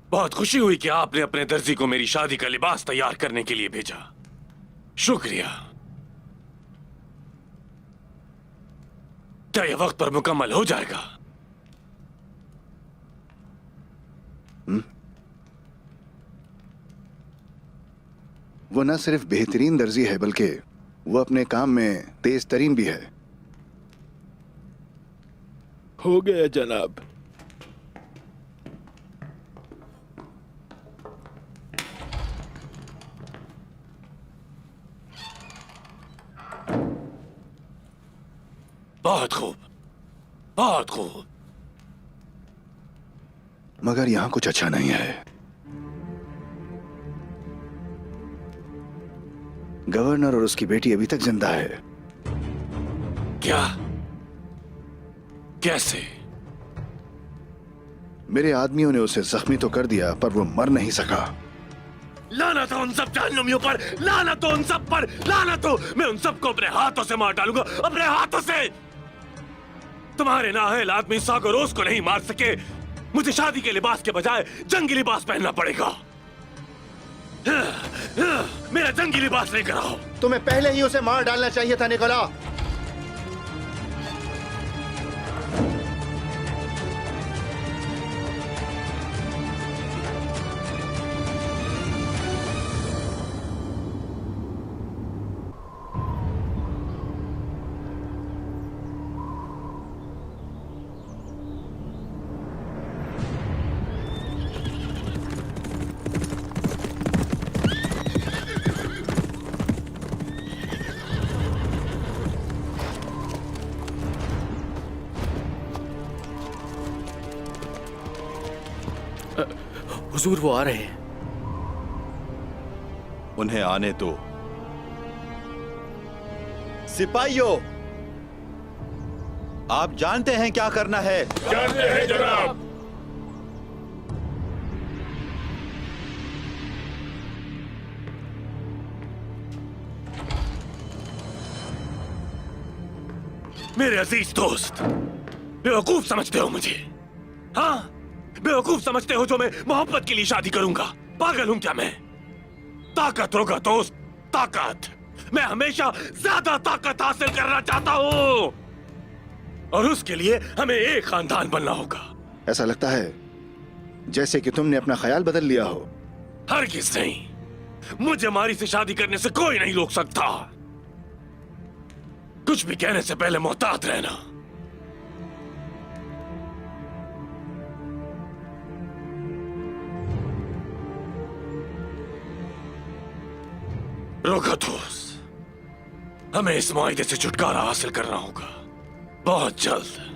बहुत खुशी हुई कि आपने अपने दर्जी को मेरी शादी का लिबास तैयार करने के लिए भेजा। शुक्रिया। क्या यह वक्त पर मुकम्मल हो जाएगा? वो न सिर्फ बेहतरीन दर्जी है बल्कि वो अपने काम में तेज तरीन भी है। हो गया जनाब। बहुत खूब, बहुत खूब। मगर यहां कुछ अच्छा नहीं है। गवर्नर और उसकी बेटी अभी तक जिंदा है। क्या? कैसे? मेरे आदमियों ने उसे जख्मी तो कर दिया पर वो मर नहीं सका। लानत हो उन सब जहन्नुमियों पर, लानत हो उन सब पर, लानत हो। मैं उन सबको अपने हाथों से मार डालूंगा, अपने हाथों से। तुम्हारे नाअहल आदमी सागरोस को नहीं मार सके। मुझे शादी के लिबास के बजाय जंगी लिबास पहनना पड़ेगा। मेरा जंगी लिबास लेकर आओ। तुम्हें पहले ही उसे मार डालना चाहिए था निकोला। हुजूर वो आ रहे हैं। उन्हें आने दो। सिपाहियों, आप जानते हैं क्या करना है? जानते हैं जनाब। मेरे अजीज दोस्त, बेवकूफ समझते हो मुझे? हाँ, बेवकूफ समझते हो जो मैं मोहब्बत के लिए शादी करूंगा? पागल हूं क्या मैं? ताकत होगा दोस्त, ताकत। मैं हमेशा ज्यादा ताकत हासिल करना चाहता हूं और उसके लिए हमें एक खानदान बनना होगा। ऐसा लगता है जैसे कि तुमने अपना ख्याल बदल लिया हो। हरगिज़ नहीं। मुझे मारी से शादी करने से कोई नहीं रोक सकता। कुछ भी कहने से पहले मोहतात रहना। रोकथोस, हमें इस मुआहदे से छुटकारा हासिल करना होगा बहुत जल्द।